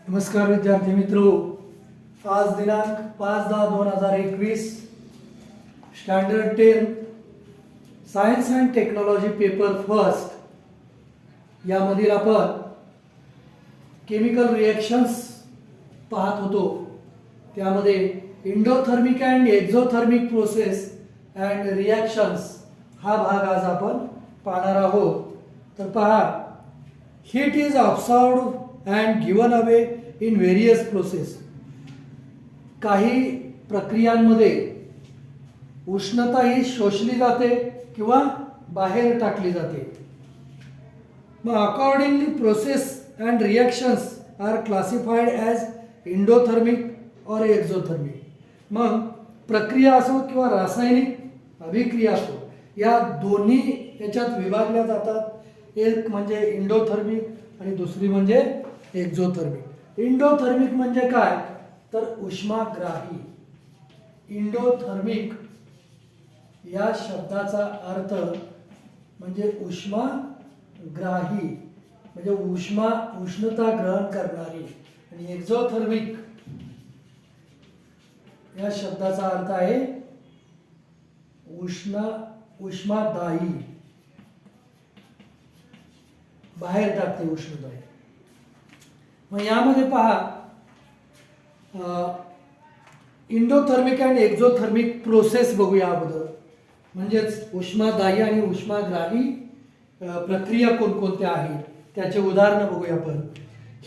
नमस्कार विद्यार्थी मित्रों, आज दिनांक 5/10/2021 standard 10 science and technology paper first यामधील आपण केमिकल रिएक्शन्स पाहत होतो. त्यामध्ये endothermic and exothermic process and reactions हा भाग आज आपण पाहणार आहोत. तर पहा, heat is absorbed and given away in various process. काही प्रक्रियांमध्ये उष्णता ही शोषली जाते किंवा बाहेर टाकली जाते. मग accordingly process and reactions are classified as endothermic or exothermic. मग प्रक्रिया असो किंवा रासायनिक अभिक्रिया असो, या दोन्ही याच्यात विभागल्या जातात. एक म्हणजे इंडोथर्मिक आणि दुसरी म्हणजे एक्झोथर्मिक. इंडोथर्मिक म्हणजे काय, तर उष्माग्राही. इंडोथर्मिक या शब्दाचा अर्थ म्हणजे उष्माग्राही, म्हणजे उष्णता ग्रहण करणारी. आणि एक्झोथर्मिक या शब्दाचा अर्थ आहे उष्मादायी, बाहेर टाकते उष्णता. मग यामध्ये पहा, इंडोथर्मिक अँड एक्झोथर्मिक प्रोसेस बघूया अगोदर. म्हणजेच उष्मादायी आणि उष्माग्राही प्रक्रिया कोणकोणत्या आहेत त्याचे उदाहरण बघूया आपण.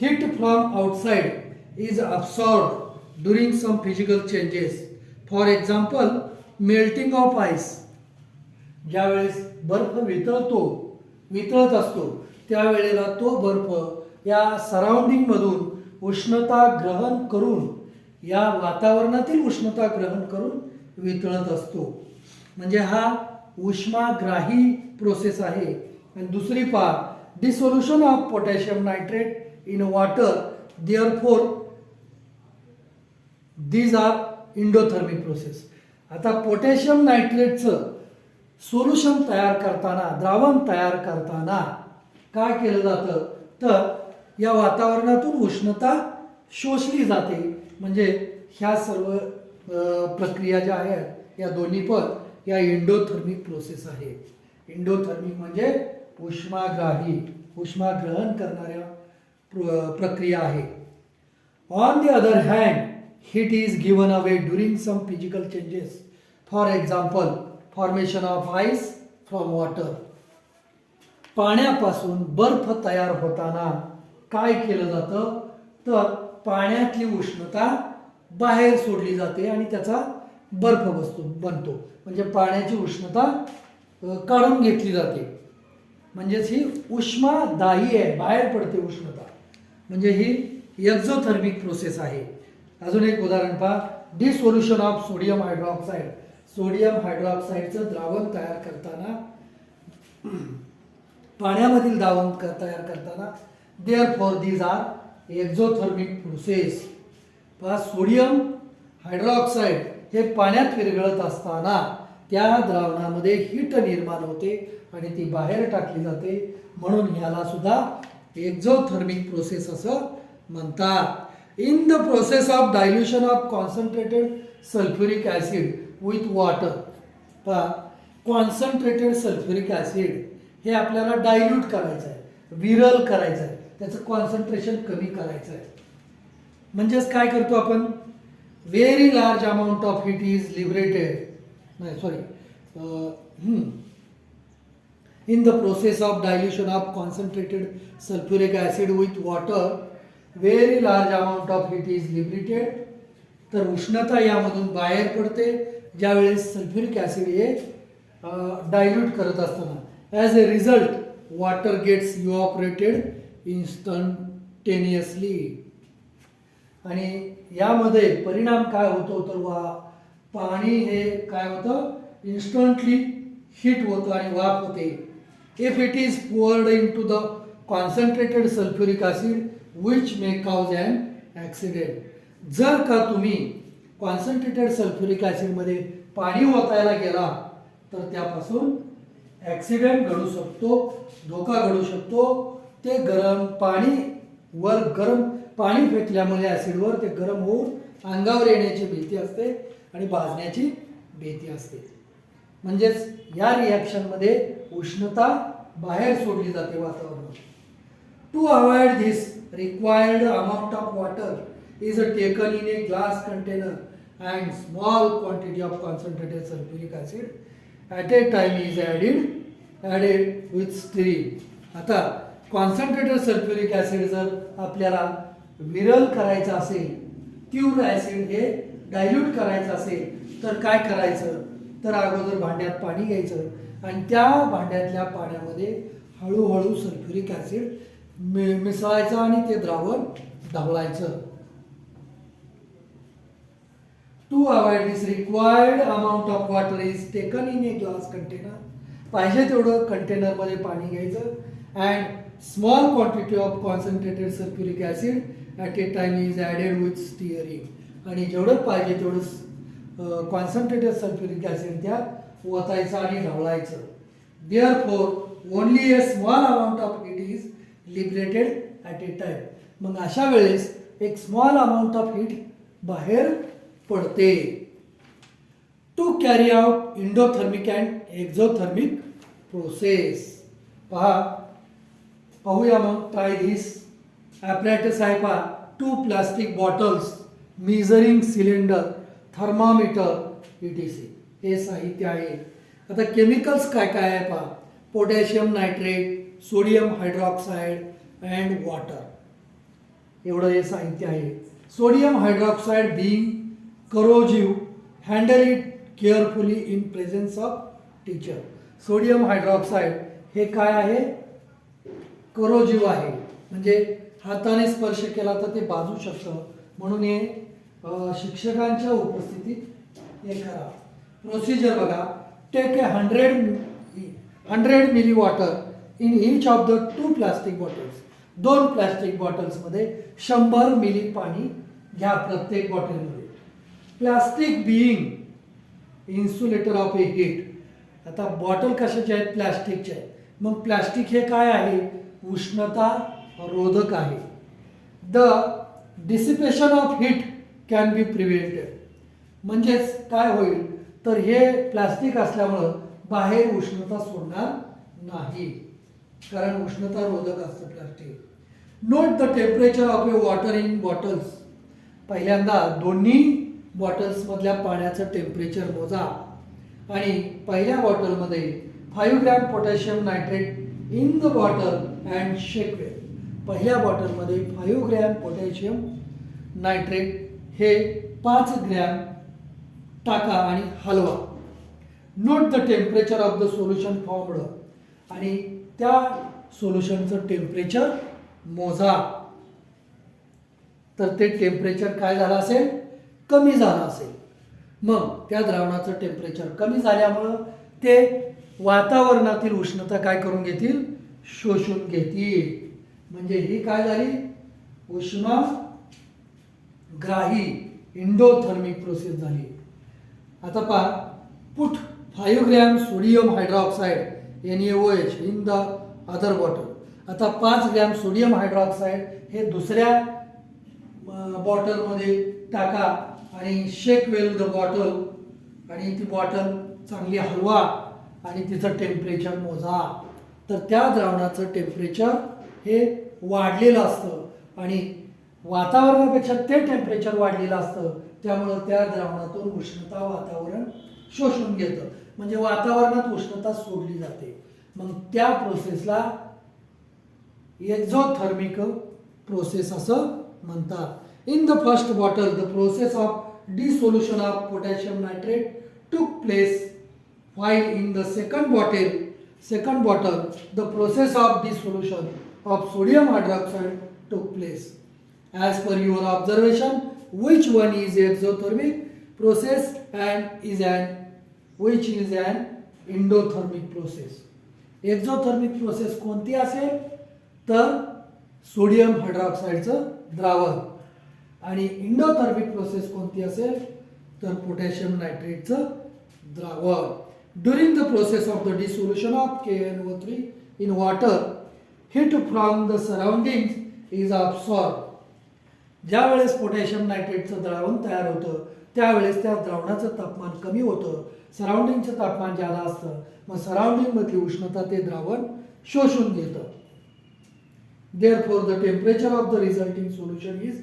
Heat from outside is absorbed during some physical changes. For example, melting of ice. ज्यावेळेस बर्फ वितळत असतो त्यावेळेला तो बर्फ या सराउंडिंगमधून उष्णता ग्रहण करून, या वातावरणातील उष्णता ग्रहण करून वितळत असतो. म्हणजे हा उष्माग्राही प्रोसेस आहे. आणि दुसरी पहा, dissolution of potassium nitrate in water, therefore these are endothermic process. आता पोटॅशियम नायट्रेटचं सोल्युशन तयार करताना, द्रावण तयार करताना काय केलं जातं, तर या वातावरणातून उष्णता शोषली जाते. म्हणजे ह्या सर्व प्रक्रिया ज्या आहेत या दोन्ही पण या इंडोथर्मिक प्रोसेस आहे. इंडोथर्मिक म्हणजे उष्माग्राही, उष्माग्रहण करणाऱ्या प्रक्रिया आहे. On the other hand, heat is given away during some physical changes. For example, formation of ice from water. पाण्यापासून बर्फ तयार होताना काय केलं जातं, तर पाण्यातली उष्णता बाहेर सोडली जाते आणि त्याचा बर्फ बनतो. म्हणजे पाण्याची उष्णता काढून घेतली जाते. म्हणजेच ही उष्मादायी आहे, बाहेर पडते उष्णता. म्हणजे ही एक्झोथर्मिक प्रोसेस आहे. अजून एक उदाहरण पहा, dissolution of sodium hydroxide. Sodium हायड्रॉक्साईडचं द्रावण तयार करताना, पाण्यामधील द्रावण तयार करताना, therefore these are exothermic process. पहा, सोडियम हायड्रॉक्साईड हे पाण्यात विरघळत असताना त्या द्रावणामध्ये हीट निर्माण होते आणि ती बाहेर टाकली जाते. म्हणून ह्याला सुद्धा एक्झोथर्मिक प्रोसेस असं म्हणतात. In the process of dilution of concentrated sulphuric acid with water. पहा, कॉन्सन्ट्रेटेड सल्फ्युरिक ॲसिड हे आपल्याला डायल्यूट करायचं आहे, विरल करायचं आहे, त्याचं कॉन्सन्ट्रेशन कमी करायचं आहे. म्हणजेच काय करतो आपण, very large amount of heat is liberated, in the process of dilution of concentrated sulphuric acid with water, very large amount of heat is liberated. तर उष्णता यामधून बाहेर पडते ज्यावेळेस सल्फ्युरिक ॲसिड हे डायल्यूट करत असताना. As a result, water gets evaporated instantaneously. आणि यामध्ये परिणाम काय होतो, तर पाणी हे काय होतं, इन्स्टंटली हीट होतं आणि वाफ होते. If it is poured into the concentrated sulphuric acid which may cause an accident. जर का तुम्ही कॉन्सन्ट्रेटेड सल्फ्युरिक ॲसिडमध्ये पाणी ओतायला गेला तर त्यापासून ॲक्सिडेंट घडू शकतो, धोका घडू शकतो. ते गरम पाणी फेकल्यामुळे ॲसिडवर ते गरम होऊन अंगावर येण्याची भीती असते आणि भाजण्याची भीती असते. म्हणजेच या रिॲक्शनमध्ये उष्णता बाहेर सोडली जाते वातावरणात. To avoid this required amount of water is taken in a glass container and small quantity of concentrated sulphuric acid at a time is added with stirring. आता कॉन्सन्ट्रेटेड सल्फ्युरिक ॲसिड जर आपल्याला विरल करायचं असेल, तीव्र ॲसिड हे dilute करायचं असेल तर काय करायचं, तर अगोदर भांड्यात पाणी घ्यायचं आणि त्या भांड्यातल्या पाण्यामध्ये हळूहळू सल्फ्युरिक ॲसिड मिसळायचं आणि ते द्रावण ढवळायचं. To avoid this required amount of water is taken in a glass container. पाहिजे तेवढं कंटेनरमध्ये पाणी घ्यायचं and small quantity of concentrated sulphuric acid at a time is added with stirring. आणि जेवढं पाहिजे तेवढं कॉन्सन्ट्रेटेड सल्फ्युरिक ॲसिड त्यात ओतायचं आणि ढवळायचं. Therefore only a small amount of heat is liberated at a time. मग अशा वेळेस एक स्मॉल अमाऊंट ऑफ हीट बाहेर पडते. To carry out endothermic and exothermic process. पाहूया मग ट्राय धिस ॲपरेटस आहे पहा. 2 plastic bottles, measuring cylinder, thermometer etc. हे साहित्य आहे. आता केमिकल्स काय काय आहे पहा. Potassium nitrate, sodium hydroxide and water. एवढं हे साहित्य आहे. Sodium hydroxide being corrosive, handle it carefully in presence of teacher. Sodium hydroxide हे काय आहे, करोजिव्ह आहे, म्हणजे हाताने स्पर्श केला तर ते भाजू शकतं, म्हणून हे शिक्षकांच्या उपस्थितीत हे करा. प्रोसिजर बघा. Take a 100 milli water in each of the 2 plastic bottles. 2 plastic बॉटल्समध्ये 100 मिली पाणी घ्या प्रत्येक बॉटलमध्ये. Plastic being insulator of a heat. आता बॉटल कशाचे आहेत, प्लास्टिकचे आहेत. मग प्लास्टिक हे काय आहे, उष्णता रोधक आहे. The dissipation of heat can be prevented. म्हणजेच काय होईल, तर हे प्लास्टिक असल्यामुळं बाहेर उष्णता सोडणार नाही, कारण उष्णता रोधक असतं plastic. Note the temperature of a water in bottles. पहिल्यांदा दोन्ही बॉटल्समधल्या पाण्याचं टेम्परेचर मोजा आणि पहिल्या बॉटलमध्ये 5 gram potassium nitrate in the bottle and shake well. पहिल्या बॉटलमध्ये 5 ग्रॅम पोटॅशियम नायट्रेट हे 5 ग्रॅम टाका आणि हलवा. Note the temperature of the solution formed. आणि त्या सोल्युशनचं टेम्परेचर मोजा. तर ते टेम्परेचर काय झालं असेल, कमी झालं असेल. मग त्या द्रावणाचं टेम्परेचर कमी झाल्यामुळं ते वातावरणातील उष्णता काय करून घेतील, शोषून घेतील. म्हणजे ही काय झाली, उष्माग्राही इंडोथर्मिक प्रोसेस झाली. आता पहा. Put 5 gram sodium hydroxide NaOH in the other bottle. आता 5 ग्रॅम सोडियम हायड्रॉक्साईड हे दुसऱ्या बॉटलमध्ये टाका आणि शेक वेल द बॉटल. आणि ती बॉटल चांगली हलवा आणि तिचं टेम्परेचर मोजा. तर त्या द्रावणाचं टेम्परेचर हे वाढलेलं असतं आणि वातावरणापेक्षा ते टेम्परेचर वाढलेलं असतं, त्यामुळं त्या द्रावणातून उष्णता वातावरण शोषून घेतं, म्हणजे वातावरणात उष्णता सोडली जाते. मग त्या प्रोसेसला एक्झोथर्मिक प्रोसेस असं म्हणतात. In the first bottle the process of dissolution of potassium nitrate took place, while in the second bottle the process of dissolution of sodium hydroxide took place. As per your observation, which one is exothermic process and which is an endothermic process? Exothermic process कोणती असेल, तर sodium हायड्रॉक्साईडचं द्रावण. आणि endothermic process कोणती असेल, तर potassium नायट्रेटचं द्रावण. During the process of the dissolution of KNO3 in water, heat from the surroundings is absorbed ज्या वेळेस पोटॅशियम नायट्रेटचं द्रावण तयार होतं त्यावेळेस त्या द्रावणाचं तापमान कमी होतं, सराउंडिंगचं तापमान जादा असतं, मग सराउंडिंगमधली उष्णता ते द्रावण शोषून घेतं. Therefore, the temperature of the resulting solution is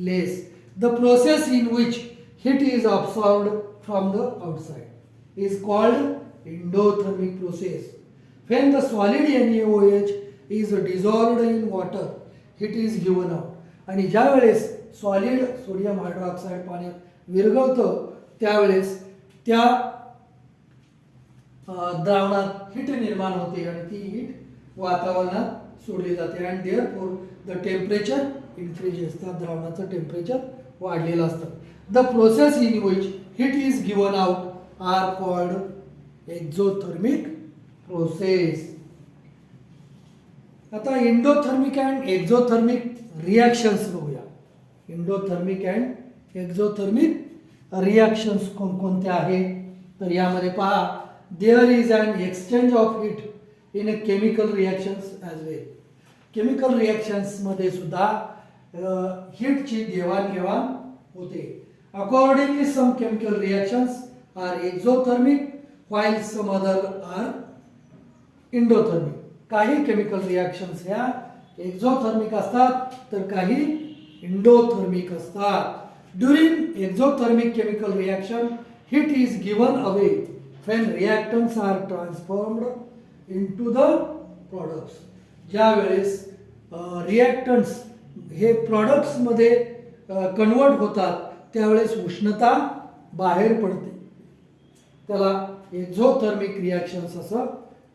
less. The process in which heat is absorbed from the outside is called endothermic process. When the solid NaOH is dissolved in water, heat is given out. आणि ज्या वेळेस solid sodium hydroxide पाण्यात विरघळतं त्यावेळेस त्या द्रावणात heat निर्माण होते आणि ती हीट वातावरणात सोडली जाते. And therefore the temperature increases. त्या द्रावणाचं टेम्परेचर वाढलेलं असतं. The process in which heat is given out are called exothermic process. आता एंडोथर्मिक अँड एक्झोथर्मिक रिॲक्शन्स बघूया. एंडोथर्मिक अँड एक्झोथर्मिक रिॲक्शन्स कोणकोणत्या आहेत तर यामध्ये पहा, there is an exchange of heat in a chemical reactions as well. Chemical रिॲक्शन्समध्ये सुद्धा हीटची देवाणघेवाण होते. Accordingly some chemical reactions are exothermic while some other are endothermic. काही केमिकल रिॲक्शन्स ह्या एक्झोथर्मिक असतात तर काही एंडोथर्मिक असतात. During exothermic chemical reaction heat is given away when reactants are transformed into the products. ज्या वेळेस रिॲक्टन्स हे प्रॉडक्ट्समध्ये convert होतात त्यावेळेस उष्णता बाहेर पडते, त्याला एक्झोथर्मिक रिॲक्शन्स असं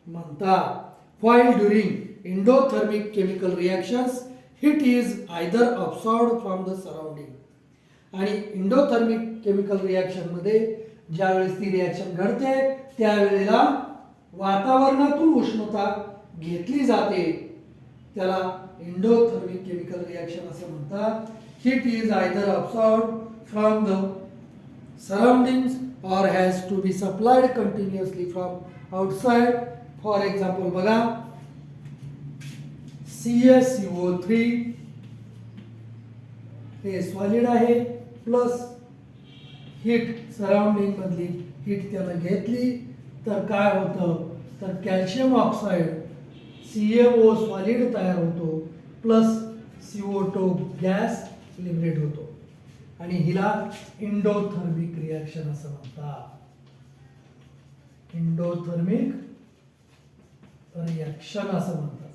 म्हणतात. While during endothermic chemical reactions heat is either absorbed from the surrounding. आणि एंडोथर्मिक केमिकल रिॲक्शनमध्ये ज्यावेळेस ती रिॲक्शन घडते त्यावेळेला वातावरणातून उष्णता घेतली जाते, त्याला एंडोथर्मिक केमिकल रिॲक्शन असं म्हणतात. Heat is either absorbed from the surroundings or has to be supplied continuously from outside. For example, बघा CaCO3 हे सॉलिड आहे प्लस हीट सराउंडिंग मधली हीट त्यानं घेतली तर काय होतं तर कॅल्शियम ऑक्साईड CaO सॉलिड तयार होतो प्लस CO2 गॅस लिबरेट होतो आणि हिला एंडोथर्मिक रिॲक्शन असं म्हणतात. एंडोथर्मिक रिॲक्शन असं म्हणतात.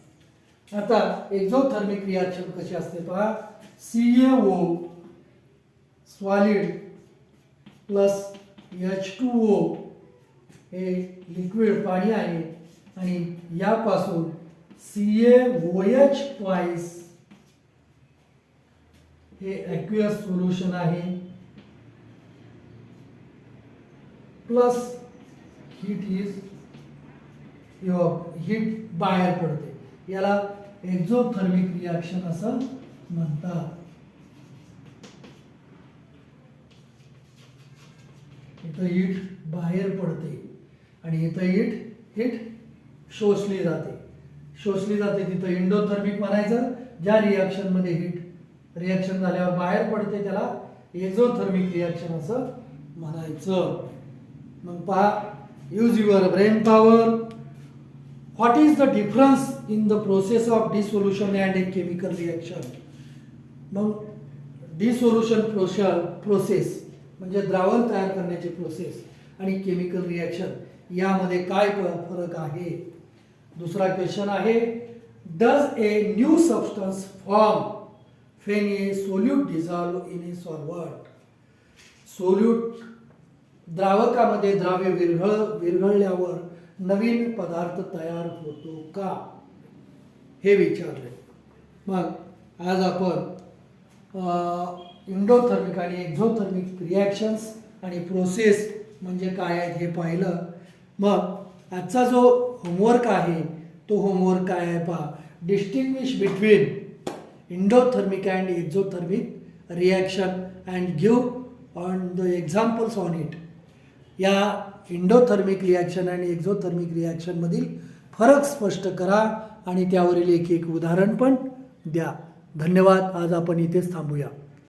आता एक्झोथर्मिक रिॲक्शन कशी असते पहा. CaO सॉलिड प्लस H2O हे लिक्विड पाणी आहे आणि यापासून CaOH ट्वाइस हे ॲक्वियस सोल्युशन आहे प्लस हीट इज हीट बाहेर पडते, याला एक्झोथर्मिक रिॲक्शन असं म्हणतात. इथं हीट बाहेर पडते आणि इथं हीट शोषली जाते तिथं एंडोथर्मिक म्हणायचं. ज्या रिॲक्शनमध्ये हीट रिॲक्शन झाल्यावर बाहेर पडते त्याला एक्झोथर्मिक रिॲक्शन असं म्हणायचं. मग पहा, use your brain power. What is the difference in the process of dissolution and a chemical reaction. मग डिसोल्युशन प्रोसेस म्हणजे द्रावण तयार करण्याची प्रोसेस आणि केमिकल रिॲक्शन यामध्ये काय फरक आहे. दुसरा क्वेश्चन आहे, does a new substance form when a solute dissolve in a solvent. Solute द्रावकामध्ये द्राव्य विरघळल्यावर नवीन पदार्थ तयार होतो का हे विचारले. मग आज आपण एंडोथर्मिक आणि एक्झोथर्मिक रिॲक्शन्स आणि प्रोसेस म्हणजे काय आहेत हे पाहिलं. मग आजचा जो होमवर्क आहे तो होमवर्क काय आहे पहा. Distinguish between endothermic and exothermic reaction and give on the examples on it. या एंडोथर्मिक रिॲक्शन आणि एक्झोथर्मिक रिॲक्शन मधील फरक स्पष्ट करा आणि त्यावरील एक उदाहरण पण द्या. धन्यवाद. आज आपण इथेच थांबूया.